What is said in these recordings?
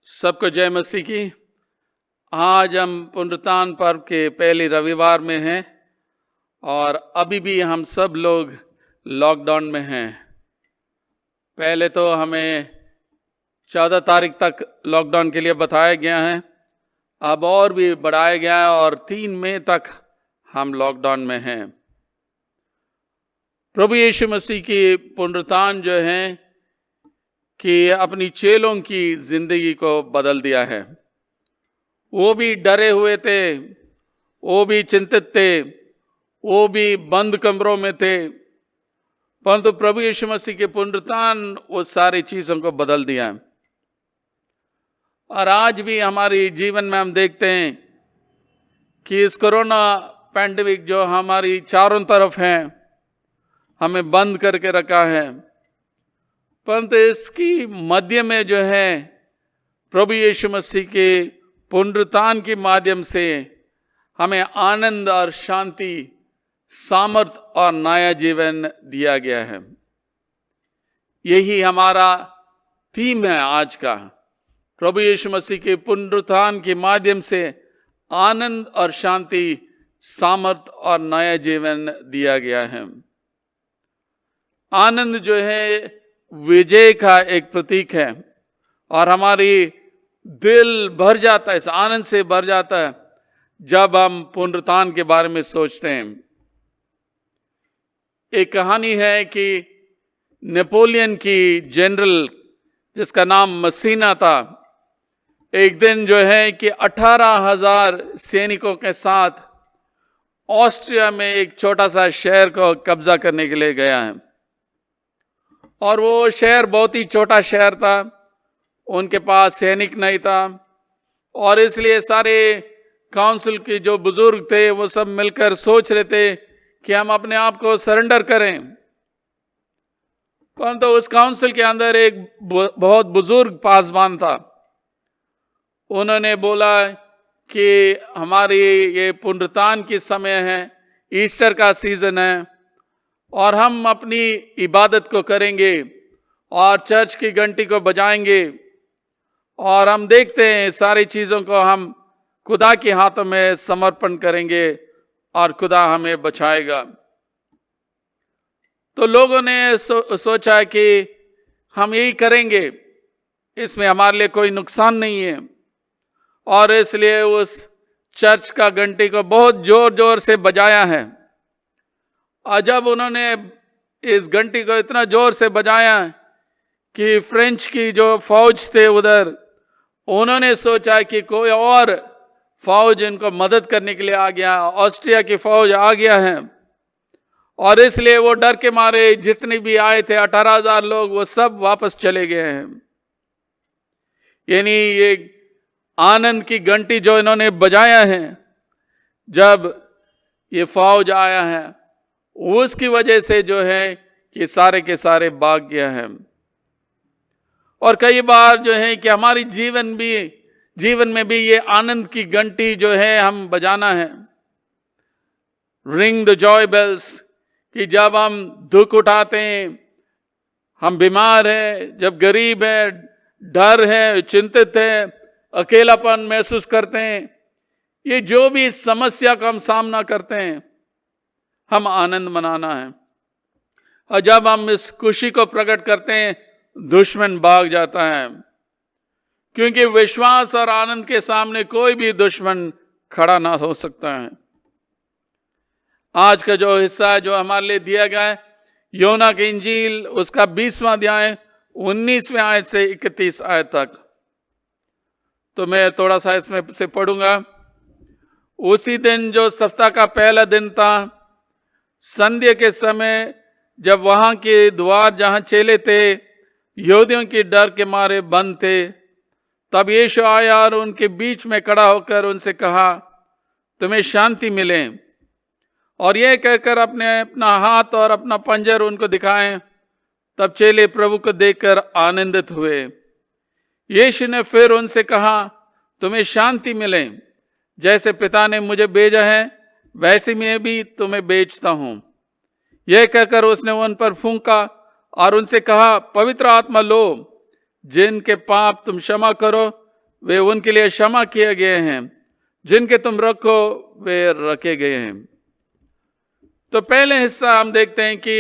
सबको जय मसीह की। आज हम पुनरुत्थान पर्व के पहले रविवार में हैं और अभी भी हम सब लोग लॉकडाउन में हैं। पहले तो हमें 14 तारीख तक लॉकडाउन के लिए बताया गया है, अब और भी बढ़ाया गया है और 3 मई तक हम लॉकडाउन में हैं। प्रभु यीशु मसीह की पुनरुत्थान जो है कि अपनी चेलों की जिंदगी को बदल दिया है। वो भी डरे हुए थे, वो भी चिंतित थे, वो भी बंद कमरों में थे, परंतु प्रभु यीशु मसीह के पुनरुत्थान वो सारी चीजों को बदल दिया। और आज भी हमारे जीवन में हम देखते हैं कि इस कोरोना पैंडेमिक जो हमारी चारों तरफ है, हमें बंद करके रखा है, परंतु इसकी मध्य में जो है प्रभु यीशु मसीह के पुनरुत्थान के माध्यम से हमें आनंद और शांति, सामर्थ और नया जीवन दिया गया है। यही हमारा थीम है आज का। प्रभु यीशु मसीह के पुनरुत्थान के माध्यम से आनंद और शांति, सामर्थ और नया जीवन दिया गया है। आनंद जो है विजय का एक प्रतीक है और हमारी दिल भर जाता है, इस आनंद से भर जाता है जब हम पुनरुत्थान के बारे में सोचते हैं। एक कहानी है कि नेपोलियन की जनरल जिसका नाम मसीना था, एक दिन जो है कि 18,000 सैनिकों के साथ ऑस्ट्रिया में एक छोटा सा शहर को कब्जा करने के लिए गया है। और वो शहर बहुत ही छोटा शहर था, उनके पास सैनिक नहीं था और इसलिए सारे काउंसिल के जो बुजुर्ग थे वो सब मिलकर सोच रहे थे कि हम अपने आप को सरेंडर करें। परंतु उस काउंसिल के अंदर एक बहुत बुजुर्ग पासवान था। उन्होंने बोला कि हमारी ये पुनरुत्थान की समय है, ईस्टर का सीजन है और हम अपनी इबादत को करेंगे और चर्च की घंटी को बजाएंगे और हम देखते हैं सारी चीज़ों को हम खुदा के हाथों में समर्पण करेंगे और खुदा हमें बचाएगा। तो लोगों ने सोचा कि हम यही करेंगे, इसमें हमारे लिए कोई नुकसान नहीं है और इसलिए उस चर्च का घंटी को बहुत जोर जोर से बजाया है। और जब उन्होंने इस घंटी को इतना जोर से बजाया कि फ्रेंच की जो फौज थे उधर, उन्होंने सोचा कि कोई और फौज इनको मदद करने के लिए आ गया, ऑस्ट्रिया की फौज आ गया है और इसलिए वो डर के मारे जितने भी आए थे 18,000 लोग, वो सब वापस चले गए हैं। यानी ये आनंद की घंटी जो इन्होंने बजाया है जब ये फौज आया है, उसकी वजह से जो है कि सारे के सारे भाग गया है। और कई बार जो है कि हमारी जीवन में भी ये आनंद की घंटी जो है हम बजाना है। रिंग द जॉय बेल्स, कि जब हम दुख उठाते हैं, हम बीमार हैं, जब गरीब है, डर है, चिंतित है, अकेलापन महसूस करते हैं, ये जो भी समस्या का हम सामना करते हैं, हम आनंद मनाना है। और जब हम इस खुशी को प्रकट करते हैं, दुश्मन भाग जाता है, क्योंकि विश्वास और आनंद के सामने कोई भी दुश्मन खड़ा ना हो सकता है। आज का जो हिस्सा है जो हमारे लिए दिया गया है, योना की इंजील उसका 20वां अध्याय 19वें आयत से 31 आयत तक, तो मैं थोड़ा सा इसमें से पढ़ूंगा। उसी दिन जो सप्ताह का पहला दिन था, संध्या के समय जब वहां के द्वार जहां चेले थे यहूदियों की डर के मारे बंद थे, तब यीशु आया और उनके बीच में खड़ा होकर उनसे कहा, तुम्हें शांति मिले। और यह कहकर अपना हाथ और अपना पंजर उनको दिखाएं। तब चेले प्रभु को देखकर आनंदित हुए। यीशु ने फिर उनसे कहा, तुम्हें शांति मिले। जैसे पिता ने मुझे भेजा है वैसे मैं भी तुम्हें भेजता हूं। यह कहकर उसने उन पर फूंका और उनसे कहा, पवित्र आत्मा लो, जिनके पाप तुम क्षमा करो वे उनके लिए क्षमा किए गए हैं, जिनके तुम रखो वे रखे गए हैं। तो पहले हिस्सा हम देखते हैं कि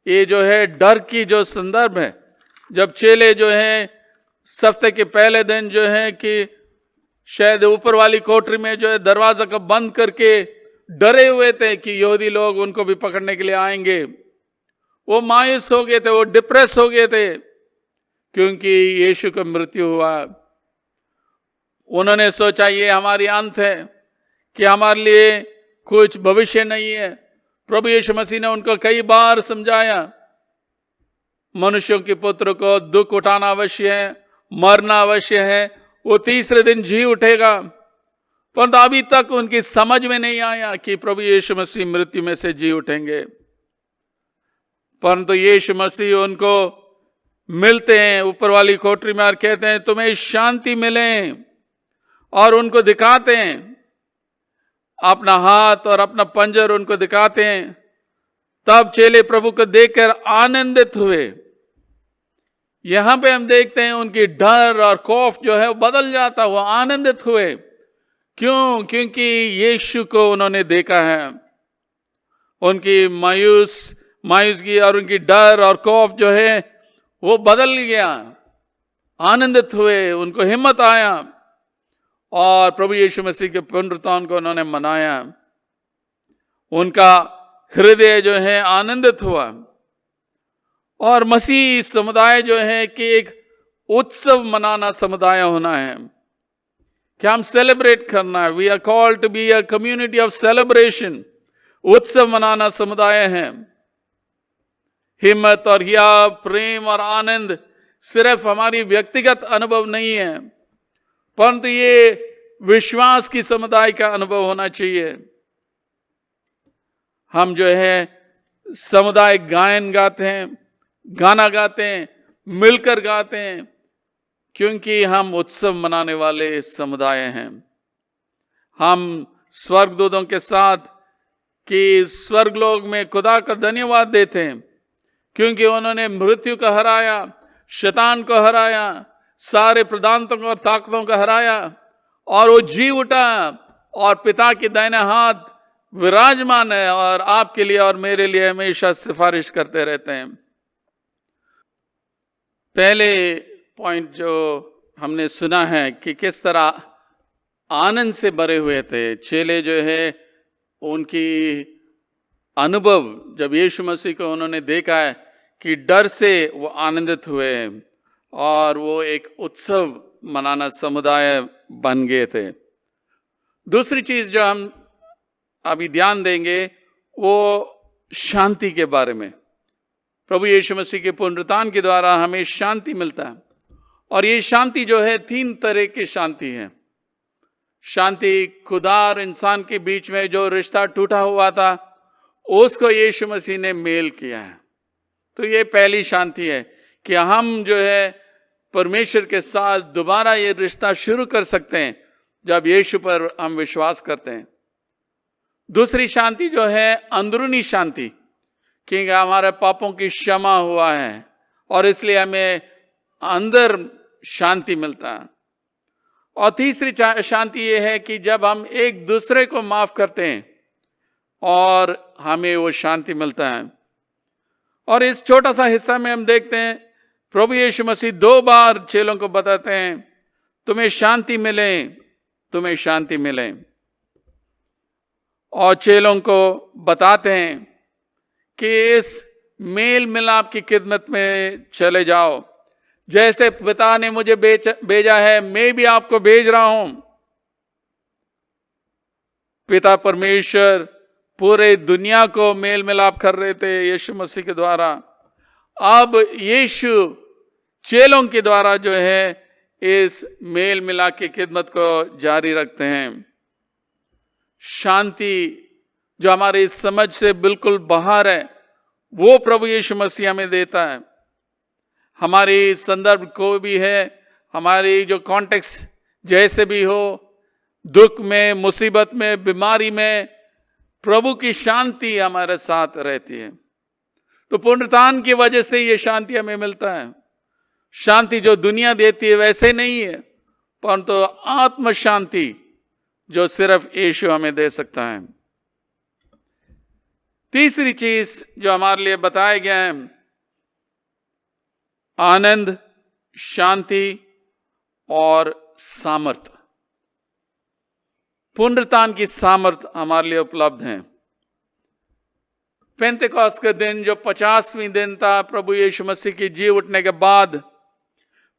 ये जो है डर की जो संदर्भ है, जब चेले जो है सप्ताह के पहले दिन जो है कि शायद ऊपर वाली कोठरी में जो है दरवाजा को बंद करके डरे हुए थे कि यहूदी लोग उनको भी पकड़ने के लिए आएंगे। वो मायूस हो गए थे, वो डिप्रेस हो गए थे क्योंकि यीशु का मृत्यु हुआ। उन्होंने सोचा ये हमारी अंत है, कि हमारे लिए कुछ भविष्य नहीं है। प्रभु यीशु मसीह ने उनको कई बार समझाया, मनुष्यों के पुत्र को दुख उठाना अवश्य है, मरना अवश्य है, वो तीसरे दिन जी उठेगा। परंतु अभी तक उनकी समझ में नहीं आया कि प्रभु यीशु मसीह मृत्यु में से जी उठेंगे। परंतु यीशु मसीह उनको मिलते हैं ऊपर वाली कोठरी में और कहते हैं तुम्हें शांति मिले, और उनको दिखाते हैं अपना हाथ और अपना पंजर उनको दिखाते हैं। तब चेले प्रभु को देखकर आनंदित हुए। यहां पे हम देखते हैं उनकी डर और खौफ जो है वो बदल जाता, वो आनंदित हुए। क्यों? क्योंकि यीशु को उन्होंने देखा है। उनकी मायूसगी और उनकी डर और खौफ जो है वो बदल गया, आनंदित हुए, उनको हिम्मत आया और प्रभु यीशु मसीह के पुनरुत्थान को उन्होंने मनाया। उनका हृदय जो है आनंदित हुआ। और मसीह समुदाय जो है कि एक उत्सव मनाना समुदाय होना है, कि हम सेलिब्रेट करना है। We are called to be a community of celebration. उत्सव मनाना समुदाय है। हिम्मत और हिया, प्रेम और आनंद सिर्फ हमारी व्यक्तिगत अनुभव नहीं है, परंतु ये विश्वास की समुदाय का अनुभव होना चाहिए। हम जो है समुदाय गायन गाते हैं, गाना गाते हैं, मिलकर गाते हैं, क्योंकि हम उत्सव मनाने वाले समुदाय हैं। हम स्वर्गदूतों के साथ कि स्वर्गलोक में खुदा का धन्यवाद देते हैं, क्योंकि उन्होंने मृत्यु को हराया, शैतान को हराया, सारे प्रधानतों और ताकतों को हराया, और वो जी उठा और पिता के दाहिने हाथ विराजमान है और आपके लिए और मेरे लिए हमेशा सिफारिश करते रहते हैं। पहले पॉइंट जो हमने सुना है कि किस तरह आनंद से भरे हुए थे चेले, जो है उनकी अनुभव जब यीशु मसीह को उन्होंने देखा है कि डर से वो आनंदित हुए और वो एक उत्सव मनाना समुदाय बन गए थे। दूसरी चीज जो हम अभी ध्यान देंगे वो शांति के बारे में। प्रभु यीशु मसीह के पुनरुत्थान के द्वारा हमें शांति मिलता है, और ये शांति जो है 3 तरह की शांति है। शांति खुदा और इंसान के बीच में जो रिश्ता टूटा हुआ था उसको यीशु मसीह ने मेल किया है। तो ये पहली शांति है कि हम जो है परमेश्वर के साथ दोबारा ये रिश्ता शुरू कर सकते हैं जब यीशु पर हम विश्वास करते हैं। दूसरी शांति जो है अंदरूनी शांति, क्योंकि हमारे पापों की क्षमा हुआ है और इसलिए हमें अंदर शांति मिलता है। और तीसरी शांति ये है कि जब हम एक दूसरे को माफ करते हैं और हमें वो शांति मिलता है। और इस छोटा सा हिस्सा में हम देखते हैं प्रभु यीशु मसीह 2 बार चेलों को बताते हैं तुम्हें शांति मिले, तुम्हें शांति मिले। और चेलों को बताते हैं कि इस मेल मिलाप की खिदमत में चले जाओ, जैसे पिता ने मुझे भेजा है मैं भी आपको भेज रहा हूं। पिता परमेश्वर पूरे दुनिया को मेल मिलाप कर रहे थे यीशु मसीह के द्वारा। अब यीशु चेलों के द्वारा जो है इस मेल मिलाप की खिदमत को जारी रखते हैं। शांति जो हमारी समझ से बिल्कुल बाहर है वो प्रभु यीशु मसीह हमें देता है। हमारी संदर्भ को भी है, हमारी जो कॉन्टेक्स्ट जैसे भी हो, दुख में, मुसीबत में, बीमारी में, प्रभु की शांति हमारे साथ रहती है। तो पुनरुत्थान की वजह से ये शांति हमें मिलता है। शांति जो दुनिया देती है वैसे नहीं है, परंतु आत्म शांति जो सिर्फ यीशु हमें दे सकता है। तीसरी चीज जो हमारे लिए बताया गया है, आनंद, शांति और सामर्थ। पुनरुत्थान की सामर्थ हमारे लिए उपलब्ध है। पेंतेकोस्त के दिन जो 50वीं दिन था प्रभु यीशु मसीह की जी उठने के बाद,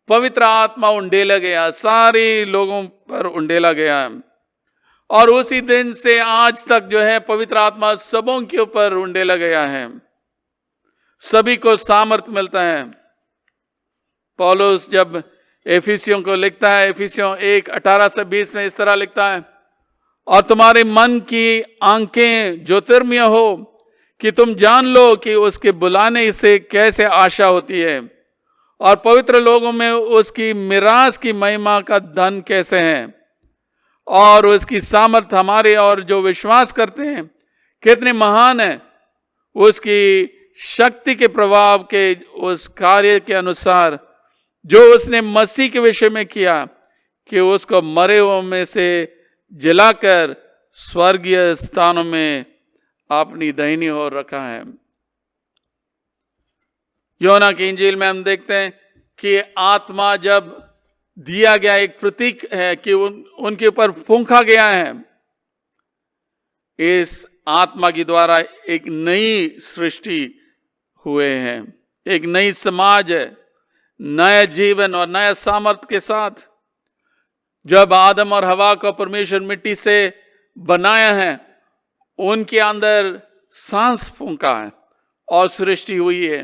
पवित्र आत्मा उंडेला गया, सारे लोगों पर उंडेला गया, और उसी दिन से आज तक जो है पवित्र आत्मा सबों के ऊपर उंडेला गया है। सभी को सामर्थ मिलता है। पौलुस जब एफिसियों को लिखता है, एफिसियों 1:18 से 20 में इस तरह लिखता है, और तुम्हारे मन की आंखें ज्योतिर्मय हो कि तुम जान लो कि उसके बुलाने से कैसे आशा होती है, और पवित्र लोगों में उसकी मिरास की महिमा का धन कैसे है, और उसकी सामर्थ हमारे और जो विश्वास करते हैं कितने महान है। उसकी शक्ति के प्रभाव के उस कार्य के अनुसार जो उसने मसीह के विषय में किया, कि उसको मरे हुओं में से जिलाकर स्वर्गीय स्थानों में अपनी दाहिनी ओर रखा है। योना की इंजील में हम देखते हैं कि आत्मा जब दिया गया, एक प्रतीक है कि उनके ऊपर फूंका गया है। इस आत्मा के द्वारा एक नई सृष्टि हुए हैं, एक नई समाज है, नया जीवन और नया सामर्थ के साथ। जब आदम और हवा को परमेश्वर मिट्टी से बनाया है, उनके अंदर सांस फूंका है और सृष्टि हुई है।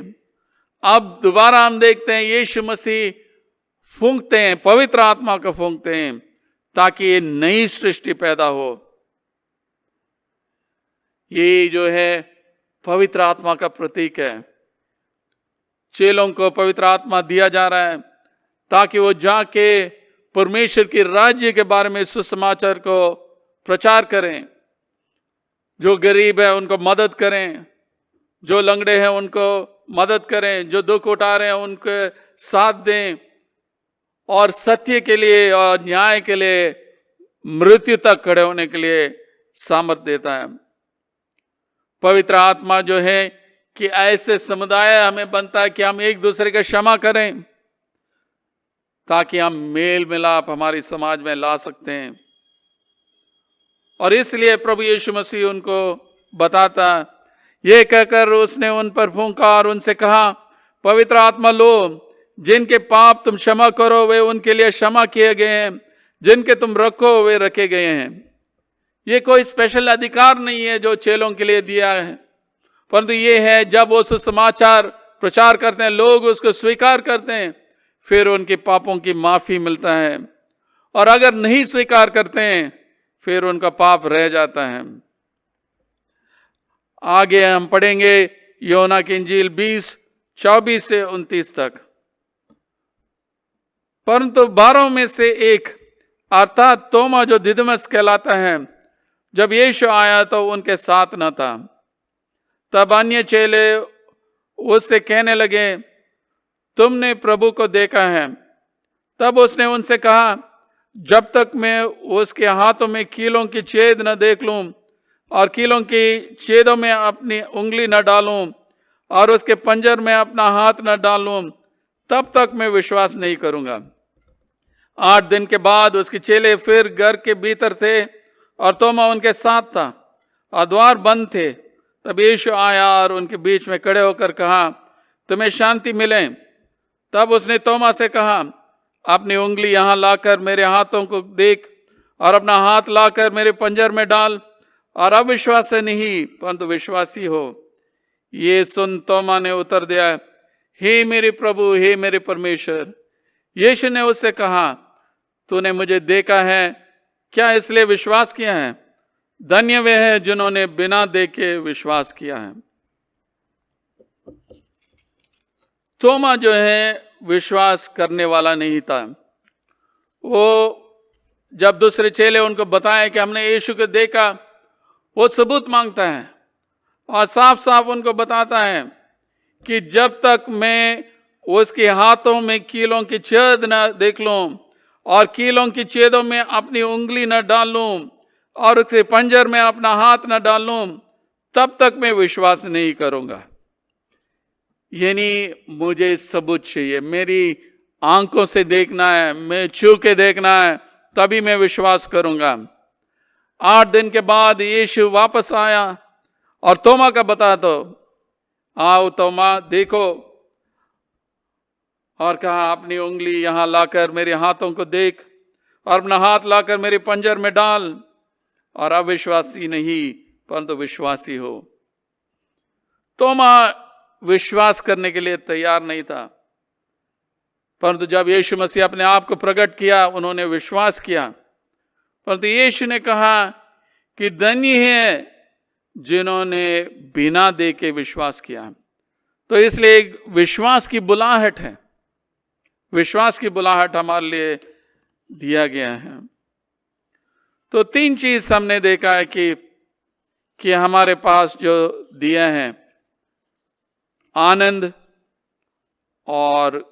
अब दोबारा हम देखते हैं यीशु मसीह फूंकते हैं, पवित्र आत्मा को फूंकते हैं, ताकि ये नई सृष्टि पैदा हो। ये जो है पवित्र आत्मा का प्रतीक है। चेलों को पवित्र आत्मा दिया जा रहा है ताकि वो जाके परमेश्वर के राज्य के बारे में सुसमाचार को प्रचार करें, जो गरीब है उनको मदद करें, जो लंगड़े हैं उनको मदद करें, जो दुख उठा रहे हैं उनके साथ दें, और सत्य के लिए और न्याय के लिए मृत्यु तक खड़े होने के लिए सामर्थ देता है। पवित्र आत्मा जो है कि ऐसे समुदाय हमें बनता है कि हम एक दूसरे का क्षमा करें, ताकि हम मेल मिलाप हमारी समाज में ला सकते हैं। और इसलिए प्रभु यीशु मसीह उनको बताता, ये कहकर उसने उन पर फूंका और उनसे कहा, पवित्र आत्मा लो, जिनके पाप तुम क्षमा करो वे उनके लिए क्षमा किए गए हैं, जिनके तुम रखो वे रखे गए हैं। ये कोई स्पेशल अधिकार नहीं है जो चेलों के लिए दिया है, परंतु ये है जब वो सुसमाचार प्रचार करते हैं, लोग उसको स्वीकार करते हैं, फिर उनके पापों की माफी मिलता है। और अगर नहीं स्वीकार करते हैं, फिर उनका पाप रह जाता है। आगे हम पढ़ेंगे योना की इंजील 20:24 से 29 तक। परंतु 12 में से एक अर्थात तोमा जो दिदमस कहलाता है, जब यीशु आया तो उनके साथ न था। तब अन्य चेले उससे कहने लगे, तुमने प्रभु को देखा है। तब उसने उनसे कहा, जब तक मैं उसके हाथों में कीलों की छेद न देख लूं और कीलों की छेदों में अपनी उंगली न डालूं और उसके पंजर में अपना हाथ न डालूं, तब तक मैं विश्वास नहीं करूंगा। 8 दिन के बाद उसके चेले फिर घर के भीतर थे और तोमा उनके साथ था और द्वार बंद थे। तब यीशु आया और उनके बीच में खड़े होकर कहा, तुम्हें शांति मिले। तब उसने तोमा से कहा, अपनी उंगली यहाँ लाकर मेरे हाथों को देख और अपना हाथ लाकर मेरे पंजर में डाल और अविश्वास से नहीं परंतु विश्वासी हो। ये सुन तोमा ने उत्तर दिया, हे मेरे प्रभु, हे मेरे परमेश्वर। यीशु ने उससे कहा, तूने मुझे देखा है, क्या इसलिए विश्वास किया है? धन्य वे हैं जिन्होंने बिना देखे विश्वास किया है। तोमा जो है विश्वास करने वाला नहीं था। वो जब दूसरे चेले उनको बताए कि हमने यीशु को देखा, वो सबूत मांगता है और साफ साफ उनको बताता है कि जब तक मैं उसके हाथों में कीलों की छेद न देख लूं और कीलों की छेदों में अपनी उंगली न डालूं और उसके पंजर में अपना हाथ न डालूं, तब तक मैं विश्वास नहीं करूंगा। यानी मुझे सबूत चाहिए, मेरी आंखों से देखना है, मैं छू के देखना है, तभी मैं विश्वास करूंगा। 8 दिन के बाद यीशु वापस आया और तोमा का बता दो, आओ तोमा देखो, और कहा अपनी उंगली यहां लाकर मेरे हाथों को देख और अपना हाथ लाकर मेरे पंजर में डाल, और अविश्वासी नहीं परंतु विश्वासी हो। तोमा विश्वास करने के लिए तैयार नहीं था, परंतु जब यीशु मसीह अपने आप को प्रकट किया उन्होंने विश्वास किया। परंतु यीशु ने कहा कि धन्य है जिन्होंने बिना देखे विश्वास किया। तो इसलिए एक विश्वास की बुलाहट है, विश्वास की बुलाहट हमारे लिए दिया गया है। तो 3 चीज हमने देखा है कि हमारे पास जो दिया है, आनंद और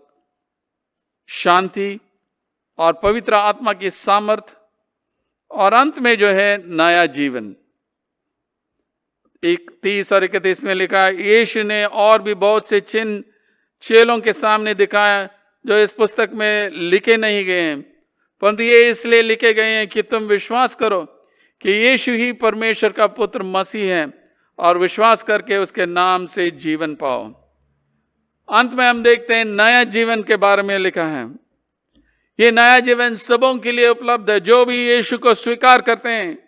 शांति और पवित्र आत्मा की सामर्थ, और अंत में जो है नया जीवन। 31 और 31 में लिखा है, यीशु ने और भी बहुत से चिन्ह चेलों के सामने दिखाया जो इस पुस्तक में लिखे नहीं गए हैं, परंतु ये इसलिए लिखे गए हैं कि तुम विश्वास करो कि यीशु ही परमेश्वर का पुत्र मसीह है, और विश्वास करके उसके नाम से जीवन पाओ। अंत में हम देखते हैं नया जीवन के बारे में लिखा है। ये नया जीवन सबों के लिए उपलब्ध है, जो भी यीशु को स्वीकार करते हैं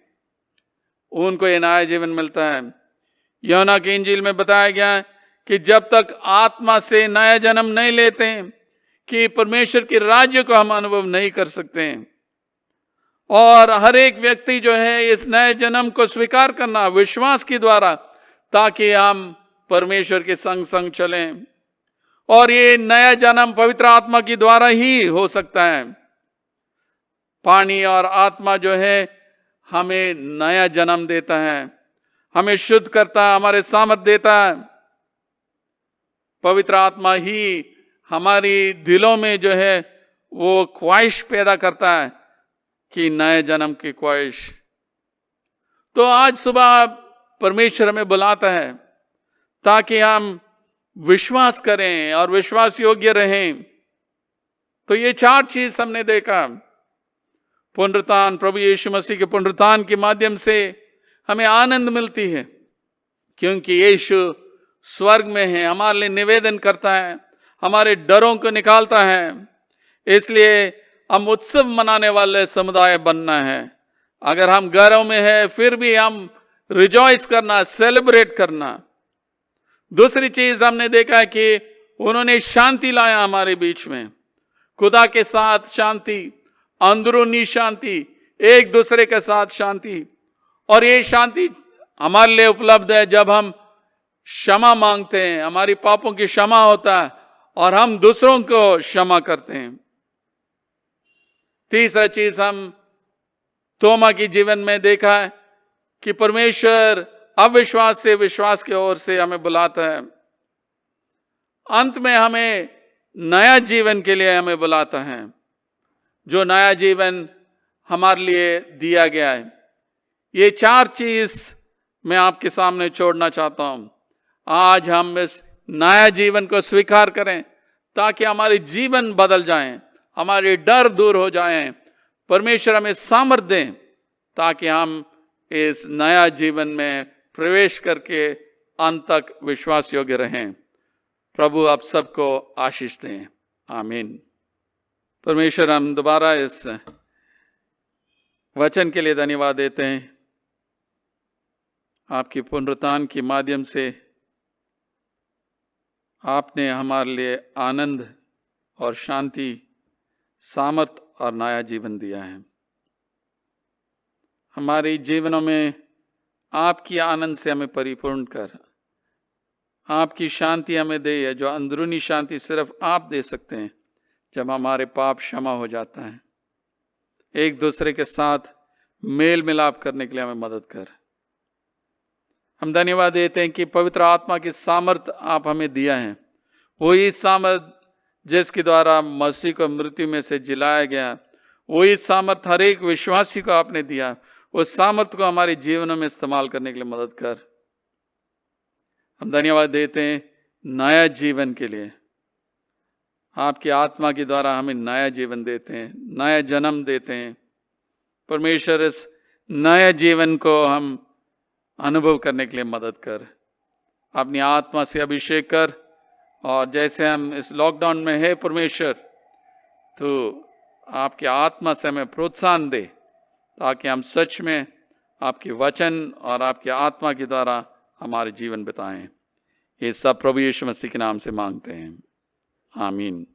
उनको ये नया जीवन मिलता है। यूहन्ना की इंजील में बताया गया है कि जब तक आत्मा से नया जन्म नहीं लेते हैं कि परमेश्वर के राज्य को हम अनुभव नहीं कर सकते हैं। और हर एक व्यक्ति जो है इस नए जन्म को स्वीकार करना विश्वास के द्वारा, ताकि हम परमेश्वर के संग संग चलें। और ये नया जन्म पवित्र आत्मा के द्वारा ही हो सकता है। पानी और आत्मा जो है हमें नया जन्म देता है, हमें शुद्ध करता है, हमारे सामर्थ देता है। पवित्र आत्मा ही हमारी दिलों में जो है वो ख्वाहिश पैदा करता है कि नए जन्म की ख्वाहिश। तो आज सुबह परमेश्वर हमें बुलाता है ताकि हम विश्वास करें और विश्वास योग्य रहें। तो ये 4 चीज हमने देखा। पुनरुत्थान, प्रभु यीशु मसीह के पुनरुत्थान के माध्यम से हमें आनंद मिलती है, क्योंकि यीशु स्वर्ग में है, हमारे लिए निवेदन करता है, हमारे डरों को निकालता है। इसलिए हम उत्सव मनाने वाले समुदाय बनना है। अगर हम घरों में है फिर भी हम रिजॉइस करना, सेलिब्रेट करना। दूसरी चीज हमने देखा है कि उन्होंने शांति लाया हमारे बीच में, खुदा के साथ शांति, अंदरूनी शांति, एक दूसरे के साथ शांति। और ये शांति हमारे लिए उपलब्ध है जब हम क्षमा मांगते हैं, हमारी पापों की क्षमा होता है और हम दूसरों को क्षमा करते हैं। तीसरा चीज हम तोमा की जीवन में देखा है कि परमेश्वर अविश्वास से विश्वास की ओर से हमें बुलाता है। अंत में हमें नया जीवन के लिए हमें बुलाता है, जो नया जीवन हमारे लिए दिया गया है। ये 4 चीज मैं आपके सामने छोड़ना चाहता हूं। आज हम इस नया जीवन को स्वीकार करें ताकि हमारे जीवन बदल जाएं, हमारे डर दूर हो जाएं। परमेश्वर हमें सामर्थ्य दें ताकि हम इस नया जीवन में प्रवेश करके अंत तक विश्वास योग्य रहें। प्रभु आप सबको आशीष दें। आमीन। परमेश्वर, हम दोबारा इस वचन के लिए धन्यवाद देते हैं। आपकी पुनरुत्थान के माध्यम से आपने हमारे लिए आनंद और शांति, सामर्थ और नया जीवन दिया है। हमारे जीवनों में आपकी आनंद से हमें परिपूर्ण कर, आपकी शांति हमें दे, जो अंदरूनी शांति सिर्फ आप दे सकते हैं। जब हमारे पाप क्षमा हो जाता है, एक दूसरे के साथ मेल मिलाप करने के लिए हमें मदद कर। हम धन्यवाद देते हैं कि पवित्र आत्मा की सामर्थ आप हमें दिया है, वही सामर्थ जिसके द्वारा मसीह को मृत्यु में से जिलाया गया, वही सामर्थ हर एक विश्वासी को आपने दिया, उस सामर्थ को हमारे जीवन में इस्तेमाल करने के लिए मदद कर। हम धन्यवाद देते हैं नया जीवन के लिए। आपकी आत्मा के द्वारा हमें नया जीवन देते हैं, नया जन्म देते हैं। परमेश्वर इस नए जीवन को हम अनुभव करने के लिए मदद कर। अपनी आत्मा से अभिषेक कर, और जैसे हम इस लॉकडाउन में है परमेश्वर, तो आपकी आत्मा से हमें प्रोत्साहन दे, ताकि हम सच में आपके वचन और आपकी आत्मा के द्वारा हमारे जीवन बिताएं। ये सब प्रभु यीशु मसीह के नाम से मांगते हैं, आमीन।